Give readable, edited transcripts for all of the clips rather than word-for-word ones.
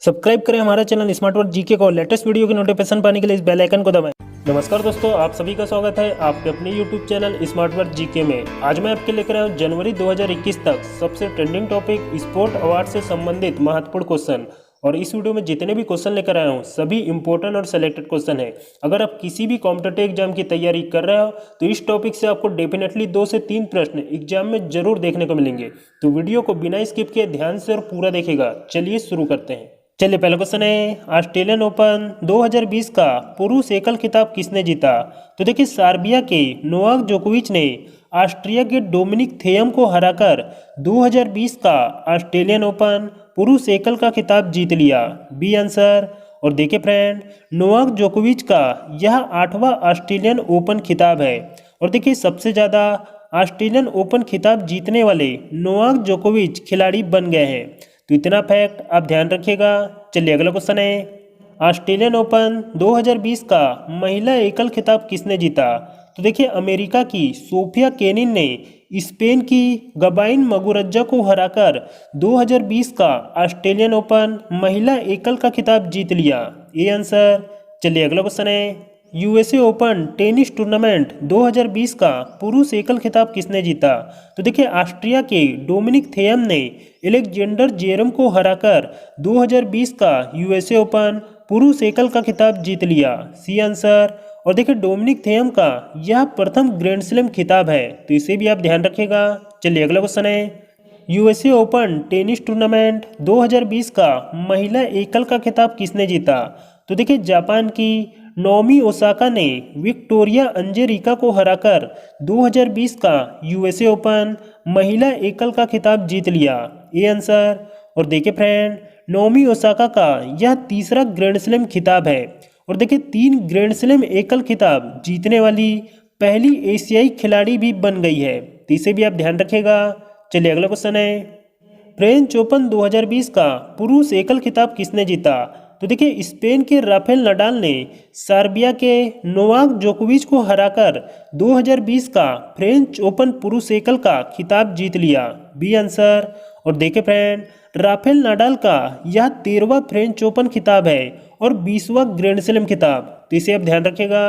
Subscribe करें हमारा channel smart world GK को। लेटेस्ट वीडियो की नोटिफिकेशन पाने के लिए इस बेल आइकन को दबाएं। नमस्कार दोस्तों, आप सभी का स्वागत है आपके अपने YouTube channel smart world GK में। आज मैं आपके लेकर आया हूं जनवरी 2021 तक सबसे ट्रेंडिंग टॉपिक स्पोर्ट अवार्ड से संबंधित महत्वपूर्ण क्वेश्चन। और इस वीडियो में जितने भी क्वेश्चन लेकर आया हूँ सभी इंपॉर्टेंट और सिलेक्टेड क्वेश्चन है। अगर आप किसी भी कॉम्पिटिटिव एग्जाम की तैयारी कर रहे हो तो इस टॉपिक से आपको डेफिनेटली 2 से 3 प्रश्न एग्जाम में जरूर देखने को मिलेंगे। तो वीडियो को बिना स्किप किए ध्यान से और पूरा देखेगा। चलिए शुरू करते हैं। चलिए पहला क्वेश्चन है, ऑस्ट्रेलियन ओपन 2020 का पुरुष एकल खिताब किसने जीता? तो देखिए सर्बिया के नोवाक जोकोविच ने ऑस्ट्रिया के डोमिनिक थिएम को हराकर 2020 का ऑस्ट्रेलियन ओपन पुरुष एकल का खिताब जीत लिया। B answer. और देखिए फ्रेंड, नोवाक जोकोविच का यह 8वां ऑस्ट्रेलियन ओपन खिताब है। और देखिए सबसे ज़्यादा ऑस्ट्रेलियन ओपन खिताब जीतने वाले नोवाक जोकोविच खिलाड़ी बन गए हैं। तो इतना फैक्ट आप ध्यान रखिएगा। चलिए अगला क्वेश्चन है, ऑस्ट्रेलियन ओपन 2020 का महिला एकल खिताब किसने जीता? तो देखिए अमेरिका की सोफिया केनिन ने स्पेन की गबाइन मुगुरुजा को हराकर 2020 का ऑस्ट्रेलियन ओपन महिला एकल का खिताब जीत लिया। ये आंसर। चलिए अगला क्वेश्चन है, यूएसए ओपन टेनिस टूर्नामेंट 2020 का पुरुष एकल खिताब किसने जीता? तो देखिए ऑस्ट्रिया के डोमिनिक थिएम ने एलेक्जेंडर जेरम को हराकर 2020 का यूएसए ओपन पुरुष एकल का खिताब जीत लिया। C answer. और देखिए डोमिनिक थिएम का यह प्रथम ग्रैंड स्लैम खिताब है, तो इसे भी आप ध्यान रखिएगा। चलिए अगला क्वेश्चन है, यूएसए ओपन टेनिस टूर्नामेंट 2020 का महिला एकल का खिताब किसने जीता? तो देखिए जापान की नोमी ओसाका ने विक्टोरिया अंजेरिका को हराकर 2020 का यूएसए ओपन महिला एकल का खिताब जीत लिया। ये आंसर। और देखिए फ्रेंड, नोमी ओसाका का यह तीसरा ग्रैंड स्लैम खिताब है। और देखिए 3 ग्रैंड स्लैम एकल खिताब जीतने वाली पहली एशियाई खिलाड़ी भी बन गई है, तो इसे भी आप ध्यान रखिएगा। चलिए अगला क्वेश्चन है, फ्रेंच ओपन 2020 का पुरुष एकल खिताब किसने जीता? तो देखिए स्पेन के राफेल नडाल ने सर्बिया के नोवाक जोकोविच को हराकर 2020 का फ्रेंच ओपन पुरुष एकल का खिताब जीत लिया। B answer. और देखिए फ्रेंड, राफेल नडाल का यह 13वां फ्रेंच ओपन खिताब है और 20वां ग्रैंड स्लैम खिताब, तो इसे आप ध्यान रखिएगा।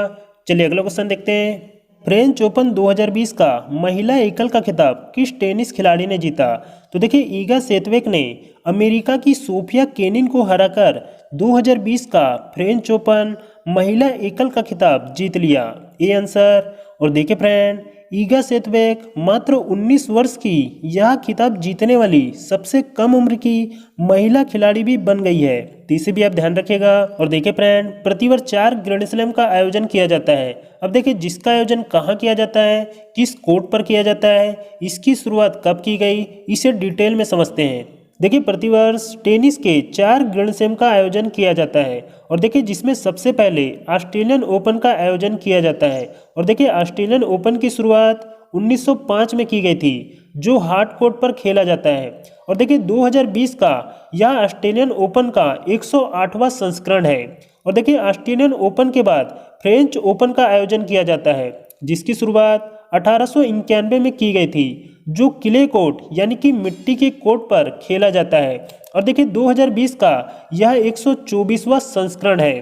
चलिए अगला क्वेश्चन देखते हैं, फ्रेंच ओपन 2020 का महिला एकल का खिताब किस टेनिस खिलाड़ी ने जीता? तो देखिए ईगा स्वितेक ने अमेरिका की सोफिया केनिन को हराकर 2020 का फ्रेंच ओपन महिला एकल का खिताब जीत लिया। ये आंसर। और देखिए फ्रेंड, ईगा स्वितेक मात्र 19 वर्ष की यह खिताब जीतने वाली सबसे कम उम्र की महिला खिलाड़ी भी बन गई है, तो इसे भी आप ध्यान रखिएगा। और देखिए फ्रेंड, प्रतिवर्ष 4 ग्रैंड स्लैम का आयोजन किया जाता है। अब देखिए जिसका आयोजन कहाँ किया जाता है, किस कोर्ट पर किया जाता है, इसकी शुरुआत कब की गई, इसे डिटेल में समझते हैं। देखिए प्रतिवर्ष टेनिस के 4 ग्रैंड स्लैम का आयोजन किया जाता है। और देखिए जिसमें सबसे पहले ऑस्ट्रेलियन ओपन का आयोजन किया जाता है। और देखिए ऑस्ट्रेलियन ओपन की शुरुआत 1905 में की गई थी, जो हार्ड कोर्ट पर खेला जाता है। और देखिए 2020 का यह ऑस्ट्रेलियन ओपन का 108वां संस्करण है। और देखिए ऑस्ट्रेलियन ओपन के बाद फ्रेंच ओपन का आयोजन किया जाता है, जिसकी शुरुआत 1891 में की गई थी, जो किले कोर्ट यानी कि मिट्टी के कोर्ट पर खेला जाता है। और देखिए 2020 का यह 124वां संस्करण है।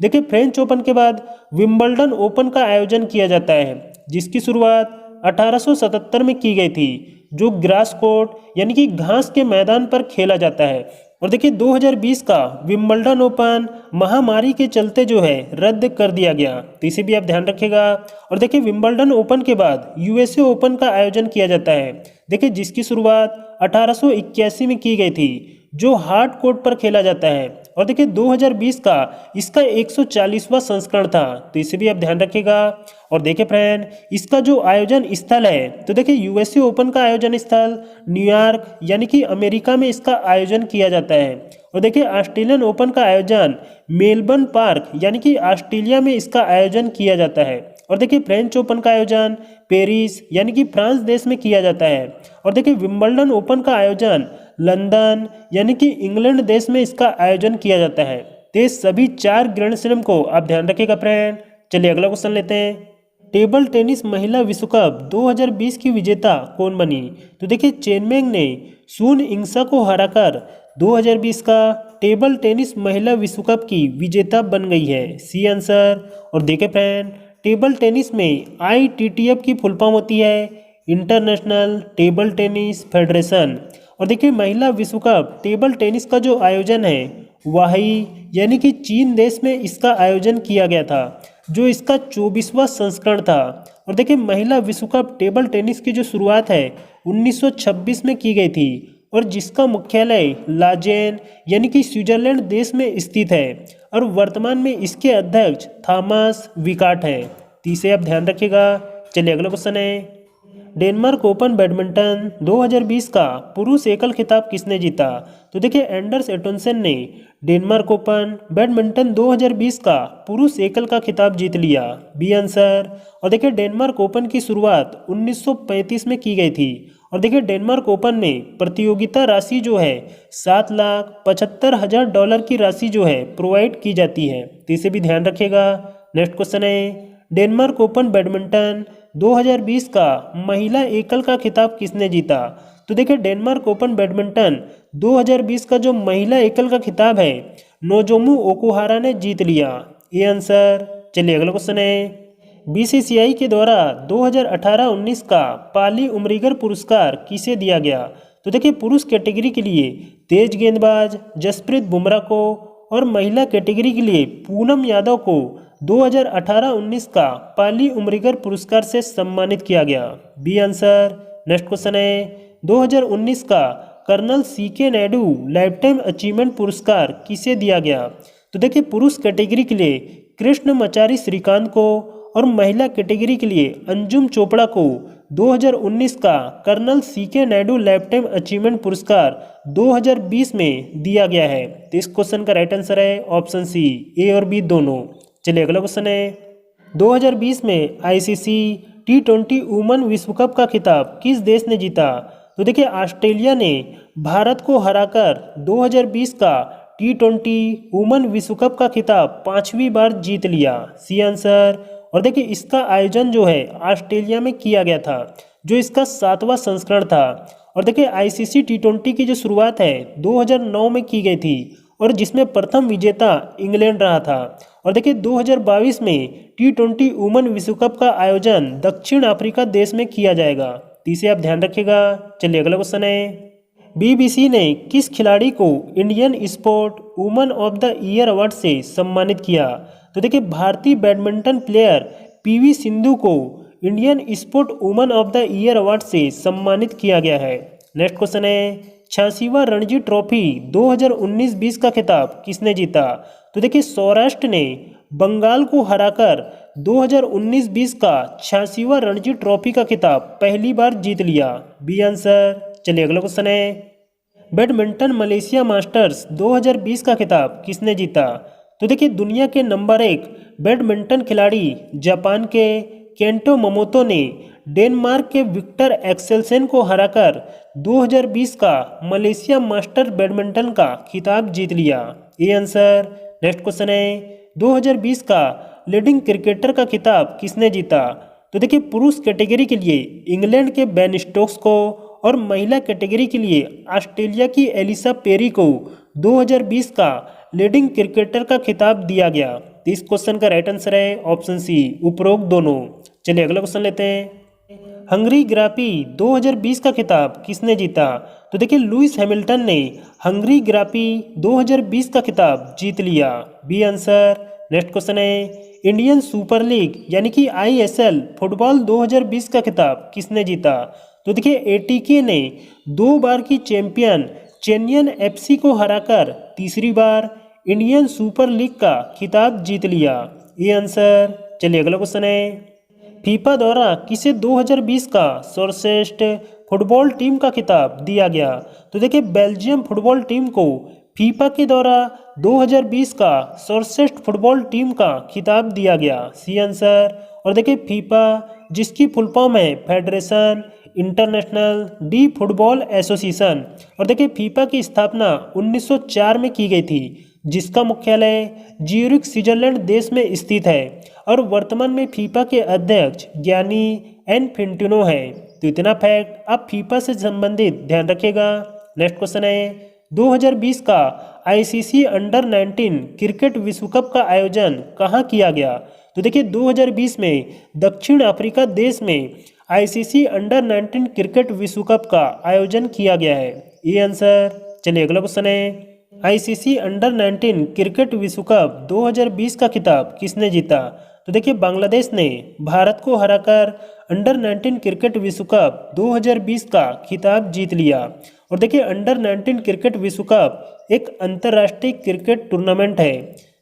देखिए फ्रेंच ओपन के बाद विंबलडन ओपन का आयोजन किया जाता है, जिसकी शुरुआत 1877 में की गई थी, जो ग्रास कोर्ट यानी कि घास के मैदान पर खेला जाता है। और देखिए 2020 का विंबलडन ओपन महामारी के चलते जो है रद्द कर दिया गया, तो इसे भी आप ध्यान रखिएगा। और देखिए विंबलडन ओपन के बाद यूएसए ओपन का आयोजन किया जाता है, देखिए जिसकी शुरुआत 1881 में की गई थी, जो हार्ड कोर्ट पर खेला जाता है। और देखिए 2020 का इसका 140वां संस्करण था, तो इसे भी आप ध्यान रखिएगा। और देखिए फ्रेंड, इसका जो आयोजन स्थल है, तो देखिए यूएसए ओपन का आयोजन स्थल न्यूयॉर्क यानी कि अमेरिका में इसका आयोजन किया जाता है। और देखिए ऑस्ट्रेलियन ओपन का आयोजन मेलबर्न पार्क यानी कि ऑस्ट्रेलिया में इसका आयोजन किया जाता है। और देखिए फ्रेंच ओपन का आयोजन पेरिस यानी कि फ्रांस देश में किया जाता है। और देखिए विंबलडन ओपन का आयोजन लंदन यानी कि इंग्लैंड देश में इसका आयोजन किया जाता है। तो ये सभी 4 ग्रैंड स्लैम को आप ध्यान रखिएगा फ्रेंड। चलिए अगला क्वेश्चन लेते हैं, टेबल टेनिस महिला विश्व कप 2020 की विजेता कौन बनी? तो देखिए चेनमेंग ने सुन इंग्सा को हराकर 2020 का टेबल टेनिस महिला विश्व कप की विजेता बन गई है? C answer. और देखिए फ्रेंड, टेबल टेनिस में ITTF की फुल फॉर्म होती है इंटरनेशनल टेबल टेनिस फेडरेशन। और देखिए महिला विश्व कप टेबल टेनिस का जो आयोजन है वही यानी कि चीन देश में इसका आयोजन किया गया था, जो इसका 24वां संस्करण था। और देखिए महिला विश्व कप टेबल टेनिस की जो शुरुआत है 1926 में की गई थी और जिसका मुख्यालय लाजेन यानी कि स्विट्जरलैंड देश में स्थित है और वर्तमान में इसके अध्यक्ष थॉमस विकाट हैं। तो इसे आप ध्यान रखिएगा। चलिए अगला क्वेश्चन है, डेनमार्क ओपन बैडमिंटन 2020 का पुरुष एकल खिताब किसने जीता? तो देखिए एंडर्स एटोनसन ने डेनमार्क ओपन बैडमिंटन 2020 का पुरुष एकल का खिताब जीत लिया। B answer. और देखिए डेनमार्क ओपन की शुरुआत 1935 में की गई थी और देखिए डेनमार्क ओपन में प्रतियोगिता राशि जो है $7,75,000 की राशि जो है प्रोवाइड की जाती है। तो इसे भी ध्यान रखिएगा। नेक्स्ट क्वेश्चन है, डेनमार्क ओपन बैडमिंटन 2020 का महिला एकल का खिताब किसने जीता? तो देखिए डेनमार्क ओपन बैडमिंटन 2020 का जो महिला एकल का खिताब है नोजोमू ओकुहारा ने जीत लिया। ये आंसर। चलिए अगला क्वेश्चन है, BCCI के द्वारा 2018-19 का पाली उमरीगर पुरस्कार किसे दिया गया? तो देखिए पुरुष कैटेगरी के लिए तेज गेंदबाज जसप्रीत बुमराह को और महिला कैटेगरी के लिए पूनम यादव को 2018-19 का पाली उमरीगर पुरस्कार से सम्मानित किया गया। B answer. नेक्स्ट क्वेश्चन है, 2019 का colonel CK Naidu lifetime achievement पुरस्कार किसे दिया गया? तो देखिए पुरुष कैटेगरी के लिए कृष्णमचारी श्रीकांत को और महिला कैटेगरी के लिए अंजुम चोपड़ा को 2019 का colonel CK Naidu lifetime achievement पुरस्कार 2020 में दिया गया है। तो इस क्वेश्चन का राइट आंसर है ऑप्शन सी, ए और बी दोनों। चलिए अगला क्वेश्चन है, 2020 में ICC T20 वुमेन विश्व कप का खिताब किस देश ने जीता? तो देखिए ऑस्ट्रेलिया ने भारत को हराकर 2020 का T20 वुमेन विश्व कप का खिताब 5वीं बार जीत लिया। C answer. और देखिए इसका आयोजन जो है ऑस्ट्रेलिया में किया गया था, जो इसका 7वां संस्करण था। और देखिए ICC T20 की जो शुरुआत है 2009 में की गई थी और जिसमें प्रथम विजेता इंग्लैंड रहा था। और देखिए 2022 में T20 वुमेन विश्व कप का आयोजन दक्षिण अफ्रीका देश में किया जाएगा। तो इसे आप ध्यान रखिएगा। चलिए अगला क्वेश्चन है, BBC ने किस खिलाड़ी को Indian sport woman of the year award से सम्मानित किया? तो देखिए भारतीय बैडमिंटन प्लेयर PV सिंधु को Indian sport woman of the year award से सम्मानित किया गया है। नेक्स्ट क्वेश्चन है, 86वां रणजी ट्रॉफी 2019-20 का खिताब किसने जीता? तो देखिए सौराष्ट्र ने बंगाल को हराकर 2019-20 का 86वां रणजी ट्रॉफी का खिताब पहली बार जीत लिया। B answer. चलिए अगला क्वेश्चन है, बैडमिंटन मलेशिया मास्टर्स 2020 का खिताब किसने जीता? तो देखिए दुनिया के नंबर 1 बैडमिंटन खिलाड़ी जापान के केंटो मोमोतो ने डेनमार्क के विक्टर एक्सेलसेन को हराकर 2020 का मलेशिया मास्टर बैडमिंटन का खिताब जीत लिया। ये आंसर। नेक्स्ट क्वेश्चन है, 2020 का लीडिंग क्रिकेटर का खिताब किसने जीता? तो देखिए पुरुष कैटेगरी के लिए इंग्लैंड के बेन स्टोक्स को और महिला कैटेगरी के लिए ऑस्ट्रेलिया की एलिसा पेरी को 2020 का लीडिंग क्रिकेटर का खिताब दिया गया। तो इस क्वेश्चन का राइट आंसर है ऑप्शन सी, उपरोक्त दोनों। चलिए अगला क्वेश्चन लेते हैं, हंगरी ग्रापी 2020 का खिताब किसने जीता? तो देखिए लुइस हैमिल्टन ने हंगरी ग्रापी 2020 का खिताब जीत लिया। B answer. नेक्स्ट क्वेश्चन है, इंडियन सुपर लीग यानी कि ISL फुटबॉल 2020 का खिताब किसने जीता? तो देखिए ATK ने 2 बार की चैंपियन चेन्नई FC को हराकर तीसरी बार इंडियन सुपर लीग का खिताब जीत लिया। ये आंसर। चलिए अगला क्वेश्चन है, फीफा द्वारा किसे 2020 का सर्वश्रेष्ठ फुटबॉल टीम का खिताब दिया गया? तो देखिए बेल्जियम फुटबॉल टीम को फीफा के द्वारा 2020 का सर्वश्रेष्ठ फुटबॉल टीम का खिताब दिया गया। C answer. और देखिए फीफा जिसकी फुल फॉर्म है federation international de football association. और देखिए फीफा की स्थापना 1904 में की गई थी, जिसका मुख्यालय ज्यूरिख स्विट्जरलैंड देश में स्थित है और वर्तमान में फीफा के अध्यक्ष गियानी इन्फैंटिनो है। तो इतना फैक्ट आप फीफा से संबंधित ध्यान रखिएगा। नेक्स्ट क्वेश्चन है, 2020 का आईसीसी अंडर 19 क्रिकेट विश्व कप का आयोजन कहाँ किया गया? तो देखिए 2020 में दक्षिण अफ्रीका देश में आईसीसी अंडर 19 क्रिकेट विश्व कप का आयोजन किया गया है। ये आंसर। चलिए अगला क्वेश्चन है, आईसीसी अंडर 19 क्रिकेट विश्व कप 2020 का खिताब किसने जीता? तो देखिए बांग्लादेश ने भारत को हराकर अंडर 19 क्रिकेट विश्व कप 2020 का खिताब जीत लिया। और देखिए अंडर 19 क्रिकेट विश्व कप एक अंतर्राष्ट्रीय क्रिकेट टूर्नामेंट है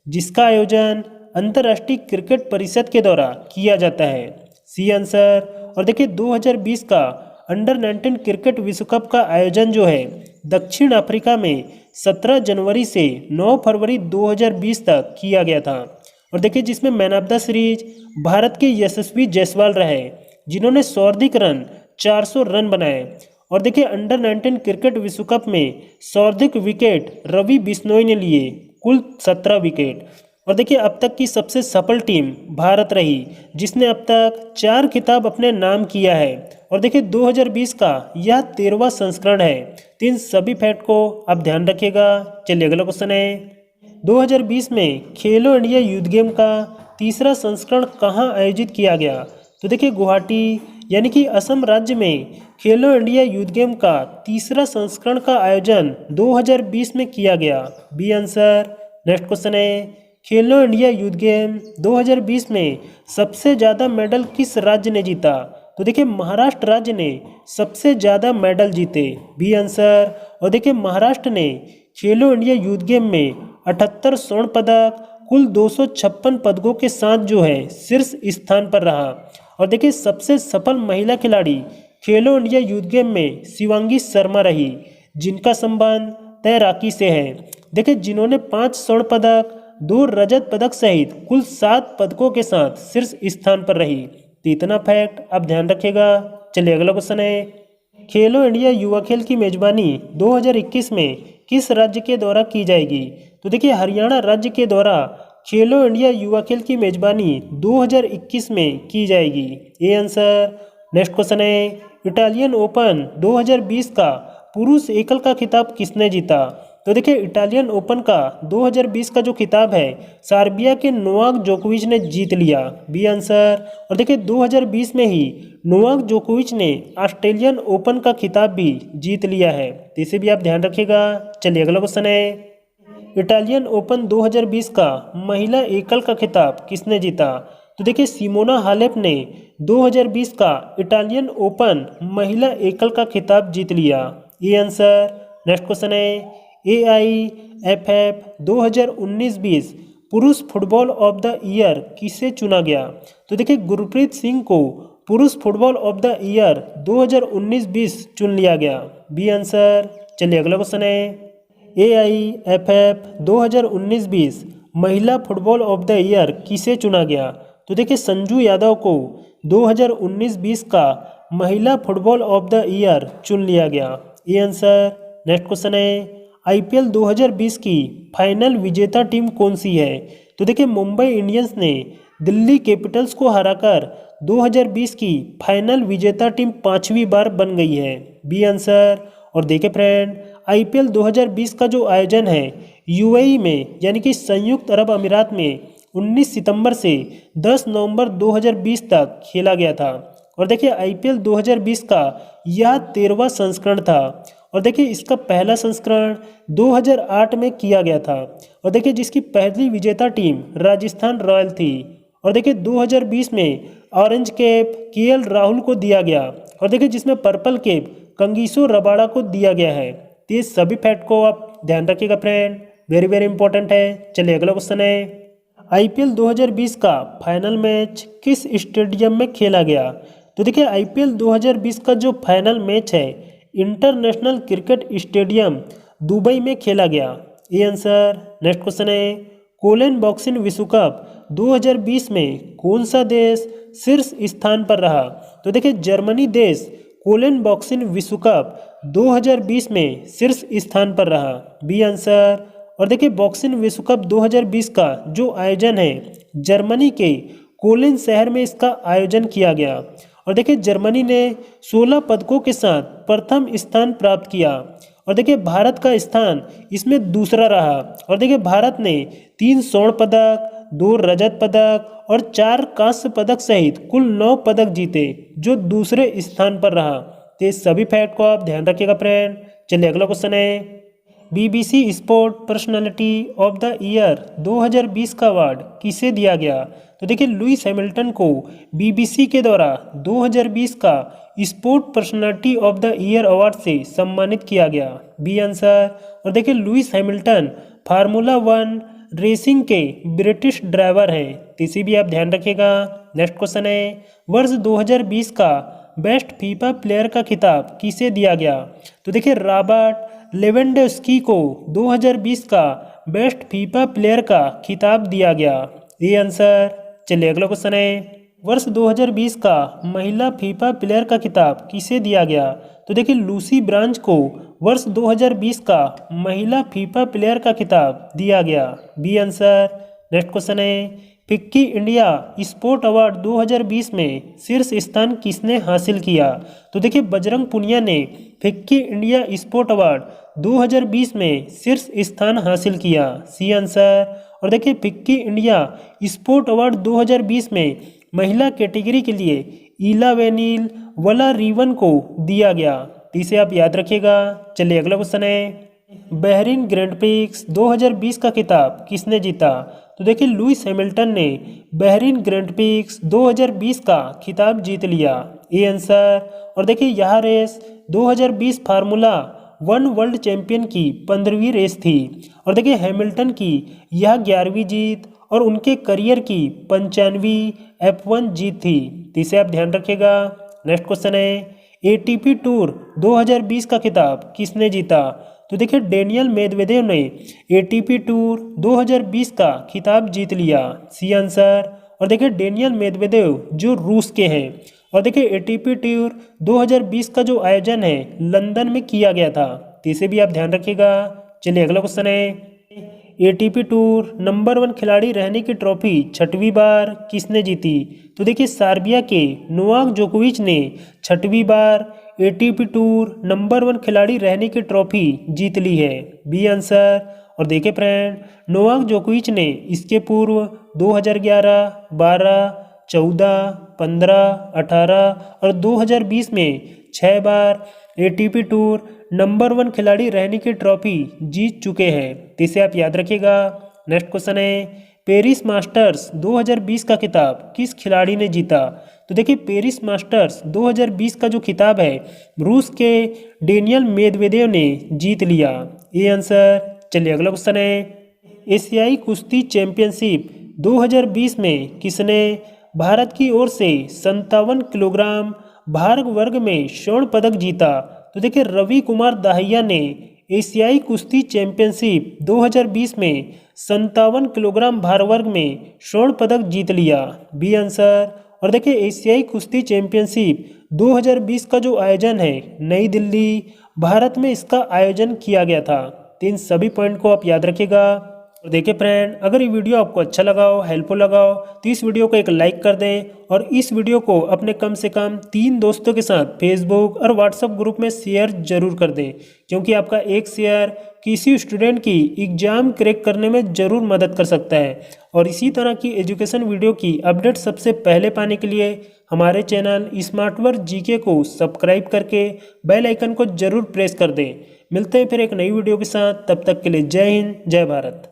जिसका आयोजन अंतर्राष्ट्रीय क्रिकेट परिषद के द्वारा किया जाता है। C answer. और देखिए 2020 का अंडर 19 क्रिकेट विश्व कप का आयोजन जो है दक्षिण अफ्रीका में 17 जनवरी से 9 फरवरी 2020 तक किया गया था। और देखिए जिसमें man of the series Bharat के यशस्वी जायसवाल रहे जिन्होंने सर्वाधिक रन 400 रन बनाए। और देखिए अंडर 19 क्रिकेट विश्व कप में सर्वाधिक विकेट रवि बिश्नोई ने लिए, कुल 17 विकेट। और देखिए अब तक की सबसे सफल टीम भारत रही जिसने अब तक 4 खिताब अपने नाम किया है। और देखिए 2020 का यह 13वां संस्करण है। तो इन सभी फैक्ट को आप ध्यान रखिएगा। चलिए अगला क्वेश्चन है, 2020 में खेलो इंडिया यूथ गेम का तीसरा संस्करण कहाँ आयोजित किया गया? तो देखिए गुवाहाटी यानी कि असम राज्य में खेलो इंडिया यूथ गेम का तीसरा संस्करण का आयोजन 2020 में किया गया। B answer. नेक्स्ट क्वेश्चन है, खेलो इंडिया यूथ गेम 2020 में सबसे ज़्यादा मेडल किस राज्य ने जीता? तो देखिए महाराष्ट्र राज्य ने सबसे ज़्यादा मेडल जीते। B answer. और देखिए महाराष्ट्र ने खेलो इंडिया यूथ गेम में 78 स्वर्ण पदक, कुल 256 पदकों के साथ जो है शीर्ष स्थान पर रहा। और देखिए सबसे सफल महिला खिलाड़ी खेलो इंडिया यूथ गेम में शिवांगी शर्मा रही जिनका संबंध तैराकी से है। देखिए जिन्होंने 5 स्वर्ण पदक, 2 रजत पदक सहित कुल 7 पदकों के साथ शीर्ष स्थान पर रही। तो इतना फैक्ट आप ध्यान रखिएगा। चलिए अगला क्वेश्चन है, खेलो इंडिया युवा खेल की मेजबानी 2021 में किस राज्य के द्वारा की जाएगी? तो देखिए हरियाणा राज्य के द्वारा खेलो इंडिया युवा खेल की मेजबानी 2021 में की जाएगी। ये आंसर। नेक्स्ट क्वेश्चन है, इटालियन ओपन 2020 का पुरुष एकल का खिताब किसने जीता? तो देखिए इटालियन ओपन का 2020 का जो खिताब है सर्बिया के नोवाक जोकोविच ने जीत लिया। B answer. और देखिए 2020 में ही नोवाक जोकोविच ने ऑस्ट्रेलियन ओपन का खिताब भी जीत लिया है। तो इसे भी आप ध्यान रखिएगा। चलिए अगला क्वेश्चन है, इटालियन ओपन 2020 का महिला एकल का खिताब किसने जीता? तो देखिए सिमोना हालेप ने 2020 का इटालियन ओपन महिला एकल का खिताब जीत लिया। ये आंसर। नेक्स्ट क्वेश्चन है, AIFF 2019-20 पुरुष फुटबॉल ऑफ द ईयर किसे चुना गया? तो देखिए गुरप्रीत सिंह को पुरुष फुटबॉल ऑफ द ईयर 2019-20 चुन लिया गया। B answer. चलिए अगला क्वेश्चन है, AIFF 2019-20 महिला फुटबॉल ऑफ द ईयर किसे चुना गया? तो देखिए संजू यादव को 2019-20 का महिला फुटबॉल ऑफ द ईयर चुन लिया गया। ये आंसर। नेक्स्ट क्वेश्चन है, IPL 2020 की फाइनल विजेता टीम कौन सी है? तो देखिए मुंबई इंडियंस ने दिल्ली कैपिटल्स को हराकर 2020 की फाइनल विजेता टीम 5वीं बार बन गई है। B answer. और देखिए फ्रेंड IPL 2020 का जो आयोजन है UAE में यानी कि संयुक्त अरब अमीरात में 19 सितंबर से 10 नवंबर 2020 तक खेला गया था। और देखिए IPL 2020 का यह 13वां संस्करण था। और देखिए इसका पहला संस्करण 2008 में किया गया था। और देखिए जिसकी पहली विजेता टीम राजस्थान रॉयल थी। और देखिए 2020 में ऑरेंज कैप KL राहुल को दिया गया। और देखिए जिसमें पर्पल कैप कंगीसो रबाड़ा को दिया गया है। तो ये सभी फैक्ट को आप ध्यान रखिएगा फ्रेंड, वेरी वेरी इंपॉर्टेंट है। चलिए अगला क्वेश्चन है, IPL 2020 का फाइनल मैच किस स्टेडियम में खेला गया? तो देखिए IPL 2020 का जो फाइनल मैच है इंटरनेशनल क्रिकेट स्टेडियम दुबई में खेला गया। ये आंसर। नेक्स्ट क्वेश्चन है, कोलन बॉक्सिंग विश्व कप 2020 में कौन सा देश शीर्ष स्थान पर रहा? तो देखिए जर्मनी देश कोलन बॉक्सिंग विश्व कप 2020 में शीर्ष स्थान पर रहा। B answer. और देखिए बॉक्सिंग विश्व कप 2020 का जो आयोजन है जर्मनी के कोलन शहर में इसका आयोजन किया गया। और देखिए जर्मनी ने 16 पदकों के साथ प्रथम स्थान प्राप्त किया। और देखिए भारत का स्थान इसमें दूसरा रहा। और देखिए भारत ने 3 स्वर्ण पदक, 2 रजत पदक और 4 कांस्य पदक सहित कुल 9 पदक जीते, जो दूसरे स्थान पर रहा। तो ये सभी फैक्ट को आप ध्यान रखिएगा फ्रेंड। चलिए अगला क्वेश्चन है, BBC sport personality of the year 2020 का अवार्ड किसे दिया गया? तो देखिए लुइस हैमिल्टन को बीबीसी के द्वारा 2020 का sport personality of the year award से सम्मानित किया गया। B answer. और देखिए लुइस हैमिल्टन फार्मूला 1 रेसिंग के ब्रिटिश ड्राइवर हैं, तो इसी भी आप ध्यान रखिएगा। नेक्स्ट क्वेश्चन है, वर्ष 2020 का बेस्ट फीफा प्लेयर का खिताब किसे दिया गया? तो देखिए रॉबर्ट लेवेंडोस्की को 2020 का बेस्ट फीफा प्लेयर का खिताब दिया गया। ये आंसर। चलिए अगला क्वेश्चन है, वर्ष 2020 का महिला फीफा प्लेयर का खिताब किसे दिया गया? तो देखिए लूसी ब्रांच को वर्ष 2020 का महिला फीफा प्लेयर का खिताब दिया गया। B answer. नेक्स्ट क्वेश्चन है, फिक्की इंडिया स्पोर्ट अवार्ड 2020 में शीर्ष स्थान किसने हासिल किया? तो देखिए बजरंग पुनिया ने फिक्की इंडिया स्पोर्ट अवार्ड 2020 में शीर्ष स्थान हासिल किया। C answer. और देखिए फिक्की इंडिया स्पोर्ट अवार्ड 2020 में महिला कैटेगरी के लिए ईला वेनिल वला रिवन को दिया गया, तो इसे आप याद रखिएगा। चलिए अगला क्वेश्चन है, बहरीन ग्रैंड प्रिक्स 2020 का खिताब किसने जीता? तो देखिए लुइस हैमिल्टन ने बहरीन ग्रैंड प्रिक्स 2020 का खिताब जीत लिया। A answer. और देखिए यह रेस 2020 फार्मूला 1 वर्ल्ड चैंपियन की 15वीं रेस थी। और देखिए हैमिल्टन की यह 11वीं जीत और उनके करियर की 95वीं F1 जीत थी, तो इसे आप ध्यान रखिएगा। नेक्स्ट क्वेश्चन है, एटीपी टूर 2020 का खिताब किसने जीता? तो देखिए डेनियल मेदवेदेव ने एटीपी टूर 2020 का खिताब जीत लिया। C answer. और देखिए डेनियल मेदवेदेव जो रूस के हैं। और देखिए एटीपी टूर 2020 का जो आयोजन है लंदन में किया गया था, तो इसे भी आप ध्यान रखिएगा। चलिए अगला क्वेश्चन है, एटीपी टूर नंबर 1 खिलाड़ी रहने की ट्रॉफी 6वीं बार किसने जीती? तो देखिए सर्बिया के नोवाक जोकोविच ने 6वीं बार एटीपी टूर नंबर 1 खिलाड़ी रहने की ट्रॉफी जीत ली है। B answer. और देखिए फ्रेंड नोवाक जोकोविच ने इसके पूर्व 2011, 12, 14, 15, 18 और 2020 में 6 बार एटीपी टूर नंबर 1 खिलाड़ी रहने की ट्रॉफी जीत चुके हैं, तो इसे आप याद रखिएगा। नेक्स्ट क्वेश्चन है, पेरिस मास्टर्स 2020 का खिताब किस खिलाड़ी ने जीता? तो देखिए पेरिस मास्टर्स 2020 का जो खिताब है रूस के डेनियल मेदवेदेव ने जीत लिया। ये आंसर। चलिए अगला क्वेश्चन है, एशियाई कुश्ती चैंपियनशिप 2020 में किसने भारत की ओर से 57 किलोग्राम भार वर्ग में स्वर्ण पदक जीता? तो देखिए रवि कुमार दाहिया ने एशियाई कुश्ती चैंपियनशिप 2020 में 57 किलोग्राम भार वर्ग में स्वर्ण पदक जीत लिया। B answer. और देखिए एशियाई कुश्ती चैंपियनशिप 2020 का जो आयोजन है नई दिल्ली भारत में इसका आयोजन किया गया था, तो इन सभी पॉइंट को आप याद रखिएगा। और देखिए फ्रेंड अगर ये वीडियो आपको अच्छा लगा हो, हेल्पफुल लगा हो, तो इस वीडियो को एक लाइक कर दें और इस वीडियो को अपने कम से कम 3 दोस्तों के साथ फेसबुक और व्हाट्सएप ग्रुप में शेयर जरूर कर दें, क्योंकि आपका एक शेयर किसी स्टूडेंट की एग्जाम क्रैक करने में ज़रूर मदद कर सकता है। और इसी तरह की एजुकेशन वीडियो की अपडेट सबसे पहले पाने के लिए हमारे चैनल स्मार्ट वर्क जीके को सब्सक्राइब करके बेल आइकन को जरूर प्रेस कर दें। मिलते हैं फिर एक नई वीडियो के साथ, तब तक के लिए जय हिंद, जय भारत।